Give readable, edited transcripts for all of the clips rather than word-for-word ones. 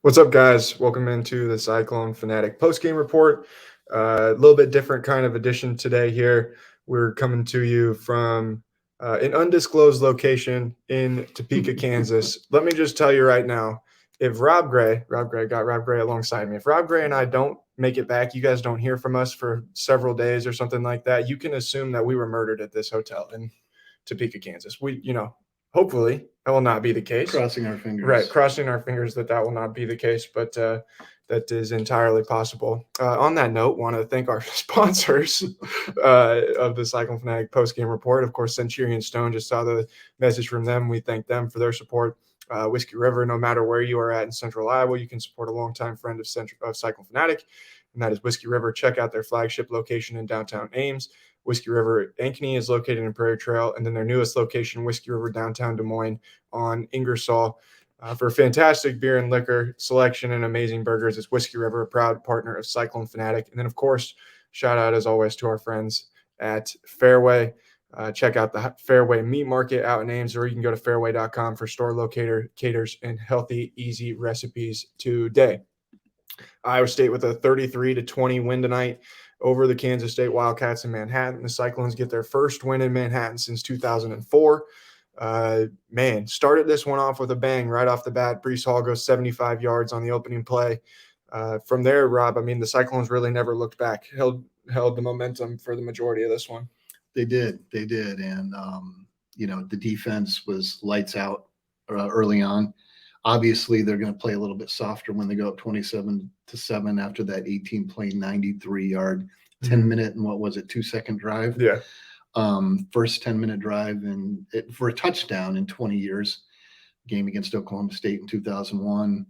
What's up, guys? Welcome into the Cyclone Fanatic post-game report. A little bit different kind of edition today here. We're coming to you from an undisclosed location in Topeka, Kansas. Let me just tell you right now, if Rob Gray alongside me. If Rob Gray and I don't make it back, you guys don't hear from us for several days or something like that, you can assume that we were murdered at this hotel in Topeka, Kansas. Hopefully that will not be the case. Crossing our fingers. Right, crossing our fingers that that will not be the case, but that is entirely possible. On that note, want to thank our sponsors of the Cyclone Fanatic post-game report. Of course, Centurion Stone, just saw the message from them. We thank them for their support. Whiskey River, no matter where you are at in Central Iowa, you can support a longtime friend of Cyclone Fanatic, and that is Whiskey River. Check out their flagship location in downtown Ames. Whiskey River Ankeny is located in Prairie Trail, and then their newest location, Whiskey River downtown Des Moines on Ingersoll. For fantastic beer and liquor selection and amazing burgers, it's Whiskey River, a proud partner of Cyclone Fanatic. And then, of course, shout out as always to our friends at Fairway. Check out the Fairway Meat Market out in Ames, or you can go to fairway.com for store locators and healthy, easy recipes today. Iowa State with a 33-20 win tonight over the Kansas State Wildcats in Manhattan. The Cyclones get their first win in Manhattan since 2004. Started this one off with a bang right off the bat. Breece Hall goes 75 yards on the opening play. From there, Rob, the Cyclones really never looked back, held the momentum for the majority of this one. They did. And, the defense was lights out early on. Obviously, they're going to play a little bit softer when they go up 27-7 after that 18-play, 93-yard, 10-minute, and what was it, 2-second drive? Yeah. First 10-minute drive for a touchdown in 20 years, game against Oklahoma State in 2001.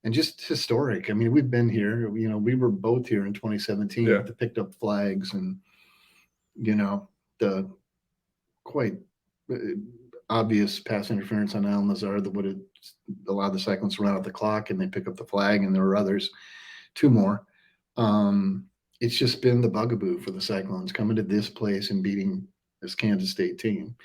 And just historic. We've been here. We were both here in 2017 Yeah. with the picked up flags and, the quite obvious pass interference on Alan Lazar that would have allowed the Cyclones to run out the clock, and they pick up the flag, and there were others, two more. It's just been the bugaboo for the Cyclones coming to this place and beating this Kansas State team.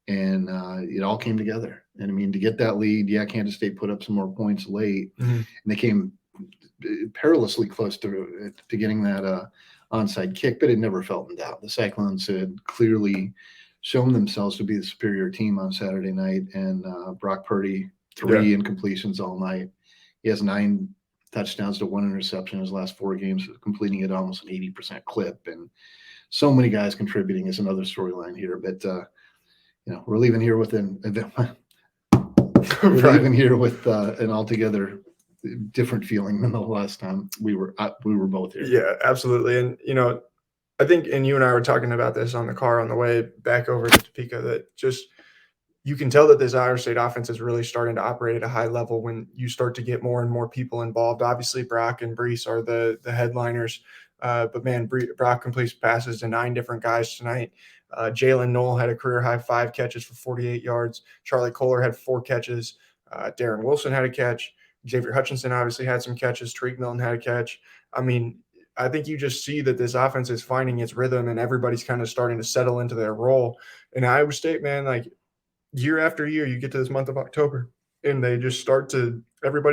And it all came together. And to get that lead, Kansas State put up some more points late, and they came perilously close to getting that onside kick, but it never felt in doubt. The Cyclones had clearly shown themselves to be the superior team on Saturday night, and Brock Purdy, 3 incompletions all night. He has 9 touchdowns to 1 interception in his last 4 games, completing at almost an 80% clip. And so many guys contributing is another storyline here. But, we're leaving here with an altogether different feeling than the last time we were both here. Yeah, absolutely. And, I think, and you and I were talking about this on the car on the way back over to Topeka, that just you can tell that this Iowa State offense is really starting to operate at a high level when you start to get more and more people involved. Obviously, Brock and Breece are the headliners, but man, Brock completes passes to 9 different guys tonight. Jalen Knoll had a career high 5 catches for 48 yards. Charlie Kohler had 4 catches. Darren Wilson had a catch. Xavier Hutchinson obviously had some catches. Tariq Milton had a catch. I think you just see that this offense is finding its rhythm, and everybody's kind of starting to settle into their role. And Iowa State, man, like year after year, you get to this month of October, and everybody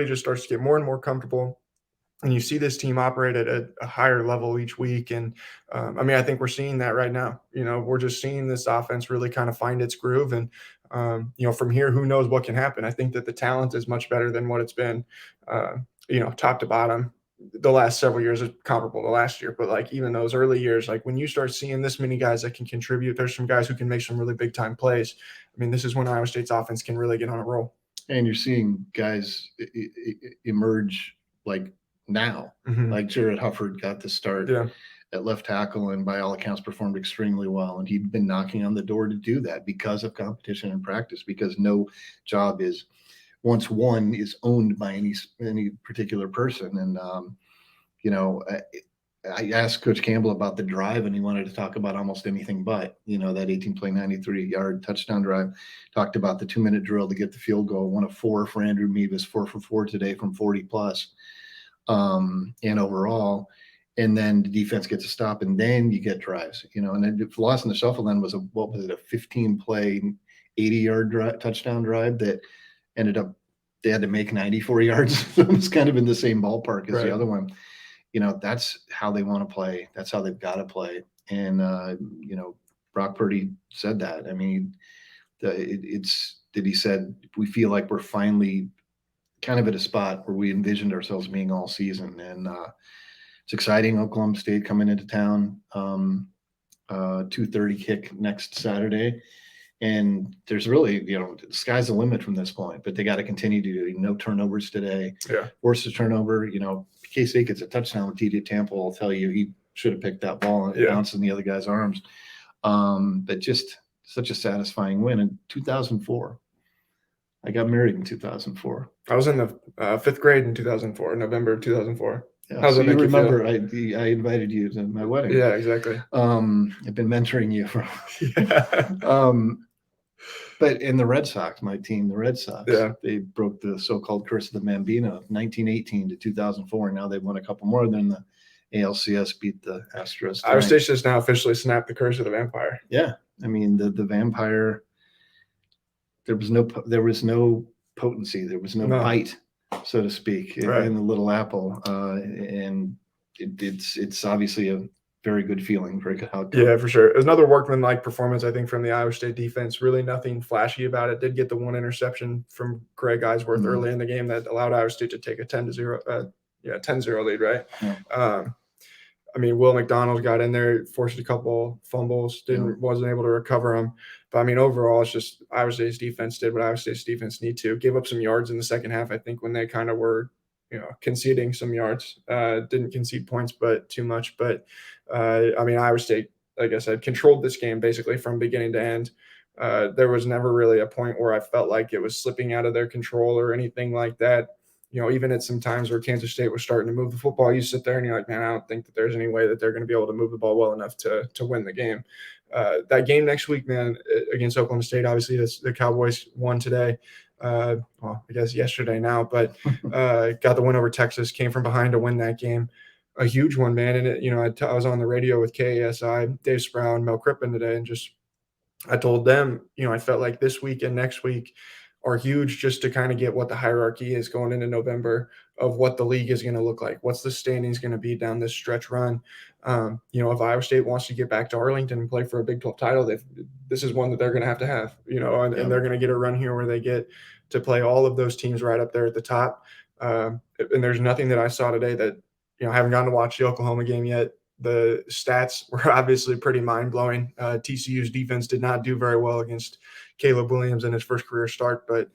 just starts to get more and more comfortable. And you see this team operate at a higher level each week. And I think we're seeing that right now. We're just seeing this offense really kind of find its groove. And, from here, who knows what can happen. I think that the talent is much better than what it's been, top to bottom. The last several years is comparable to last year, but like even those early years, like when you start seeing this many guys that can contribute, there's some guys who can make some really big time plays. This is when Iowa State's offense can really get on a roll. And you're seeing guys emerge like now, like Jared Hufford got the start at left tackle, and by all accounts performed extremely well. And he'd been knocking on the door to do that because of competition and practice, because no job is once one is owned by any particular person. And, I asked Coach Campbell about the drive, and he wanted to talk about almost anything but, that 18-play, 93-yard touchdown drive. Talked about the 2-minute drill to get the field goal, 1 of 4 for Andrew Mevis, 4 for 4 today from 40+, and overall. And then the defense gets a stop, and then you get drives, and then the loss in the shuffle then was a 15-play, 80-yard touchdown drive that ended up they had to make 94 yards. It was kind of in the same ballpark as Right. the other one. That's how they want to play. That's how they've got to play. And, Brock Purdy said that. I mean, he said, we feel like we're finally kind of at a spot where we envisioned ourselves being all season. And it's exciting. Oklahoma State coming into town, 2:30 kick next Saturday. And there's really, the sky's the limit from this point, but they got to continue to do no turnovers today. Yeah. Force a turnover. K-State gets a touchdown with TD Temple. I'll tell you, he should have picked that ball and it bounced in the other guy's arms. But just such a satisfying win. In 2004, I got married in 2004. I was in the 5th grade in 2004, November of 2004. Yeah, so you remember I invited you to my wedding. Yeah, exactly. I've been mentoring you for but in the Red Sox, my team, the Red Sox, they broke the so-called curse of the Bambino, 1918 to 2004. And now they've won a couple more than the ALCS beat the Astros. Iowa State just now officially snapped the curse of the vampire. Yeah, I mean the vampire. There was no potency. There was no bite, so to speak, in the little apple, and it's obviously a very good feeling, very good outcome. Yeah, for sure. It was another workmanlike performance, I think, from the Iowa State defense. Really nothing flashy about it. Did get the one interception from Greg Eisworth early in the game that allowed Iowa State to take a 10-0 lead, right? Yeah. I mean, Will McDonald got in there, forced a couple fumbles, wasn't able to recover them. But I mean, overall, it's just Iowa State's defense did what Iowa State's defense need to. Gave up some yards in the second half, I think, when they kind of were, conceding some yards. Didn't concede points, but too much. But I mean, Iowa State, like I said, controlled this game basically from beginning to end. There was never really a point where I felt like it was slipping out of their control or anything like that. Even at some times where Kansas State was starting to move the football, you sit there and you're like, man, I don't think that there's any way that they're going to be able to move the ball well enough to win the game. That game next week, man, against Oklahoma State, obviously the Cowboys won today. Well, I guess yesterday now, but got the win over Texas, came from behind to win that game. A huge one, man. And, I was on the radio with KASI, Dave Sproul, Mel Crippen today, and I told them, I felt like this week and next week are huge just to kind of get what the hierarchy is going into November of what the league is going to look like. What's the standings going to be down this stretch run? If Iowa State wants to get back to Arlington and play for a Big 12 title, this is one that they're going to have, and they're going to get a run here where they get to play all of those teams right up there at the top. And there's nothing that I saw today that, I haven't gotten to watch the Oklahoma game yet. The stats were obviously pretty mind-blowing. TCU's defense did not do very well against Caleb Williams in his first career start, but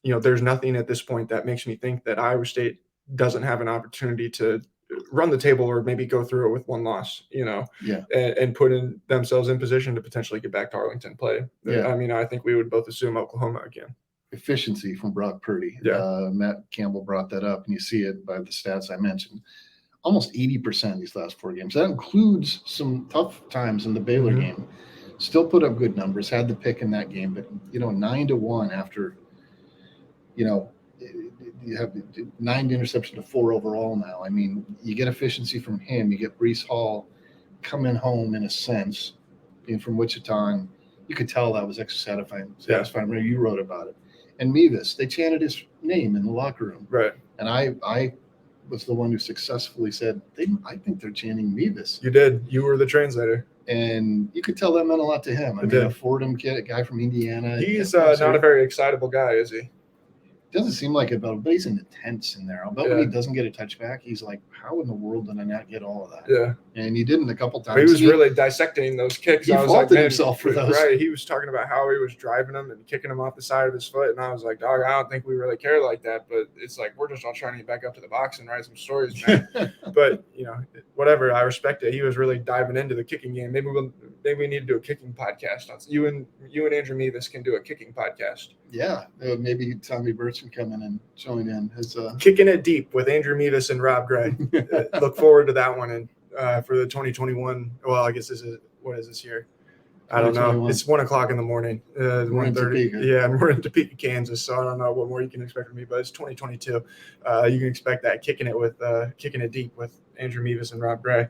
there's nothing at this point that makes me think that Iowa State doesn't have an opportunity to run the table or maybe go through it with one loss, and put themselves in position to potentially get back to Arlington play. I mean, I think we would both assume Oklahoma again. Efficiency from Brock Purdy. Matt Campbell brought that up, and you see it by the stats I mentioned. Almost 80% these last 4 games. That includes some tough times in the Baylor game. Still put up good numbers, had the pick in that game, but 9-1 after, you have 9 interceptions to 4 overall now. I mean, you get efficiency from him. You get Breece Hall coming home in a sense, being from Wichita, and you could tell that was satisfying. You wrote about it. And Mevis, they chanted his name in the locker room. Right. And I was the one who successfully said, I think they're chanting Mevis. You did. You were the translator. And you could tell that meant a lot to him. I mean, a Fordham kid, a guy from Indiana. He's not a very excitable guy, is he? Doesn't seem like it, but he's in the tense in there. I'll bet when he doesn't get a touchback, he's like, how in the world did I not get all of that? Yeah. And he didn't a couple times. He was really dissecting those kicks. He faulted himself for those. Right. He was talking about how he was driving them and kicking them off the side of his foot. And I was like, dog, I don't think we really care like that. But it's like, we're just all trying to get back up to the box and write some stories, man. But, whatever. I respect it. He was really diving into the kicking game. Maybe we need to do a kicking podcast. You and Andrew Mevis can do a kicking podcast. Yeah. Maybe Tommy Burch can come in and join in. Kicking It Deep with Andrew Mevis and Rob Gray. Look forward to that one. And for the 2021, well, I guess what is this year? I don't know. It's 1:00 in the morning. We're in Topeka. Yeah, we're in Topeka, Kansas. So I don't know what more you can expect from me, but it's 2022. You can expect that Kicking It Deep with Andrew Mevis and Rob Gray.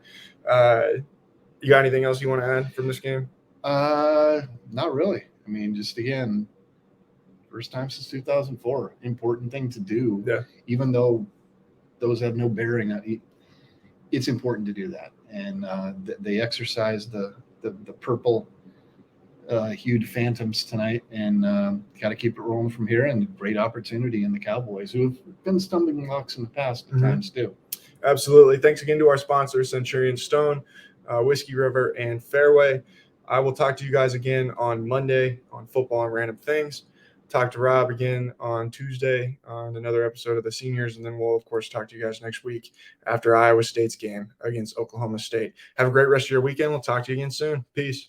You got anything else you want to add from this game? Not really. I mean, just again, First time since 2004. Important thing to do. Yeah. Even though those have no bearing on it, it's important to do that. And they exercised the purple hued Phantoms tonight, and got to keep it rolling from here. And great opportunity in the Cowboys, who have been stumbling blocks in the past at times too. Absolutely. Thanks again to our sponsors, Centurion Stone, Whiskey River, and Fairway. I will talk to you guys again on Monday on Football and Random Things. Talk to Rob again on Tuesday on another episode of the Seniors, and then we'll, of course, talk to you guys next week after Iowa State's game against Oklahoma State. Have a great rest of your weekend. We'll talk to you again soon. Peace.